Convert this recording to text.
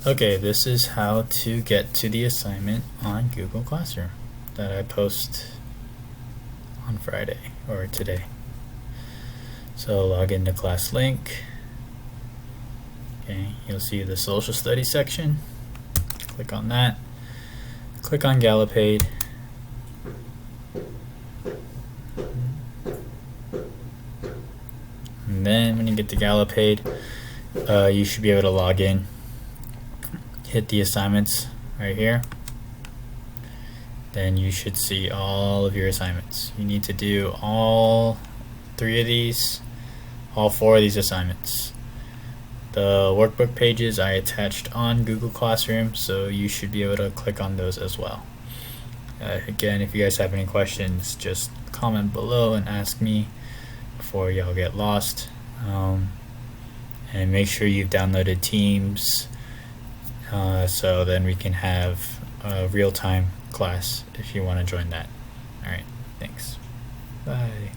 Okay, this is how to get to the assignment on Google Classroom that I post on Friday or today. So log into class link. Okay, you'll see the social studies section. Click on that. Click on Gallopade. And then when you get to Gallopade, you should be able to log in. Hit the assignments right here. Then you should see all of your assignments. You need to do all 3 of these, all 4 of these assignments. The workbook pages I attached on Google Classroom, so you should be able to click on those as well. Again, if you guys have any questions, just comment below and ask me before y'all get lost. And make sure you've downloaded Teams so then we can have a real-time class if you want to join that. Alright, thanks. Bye.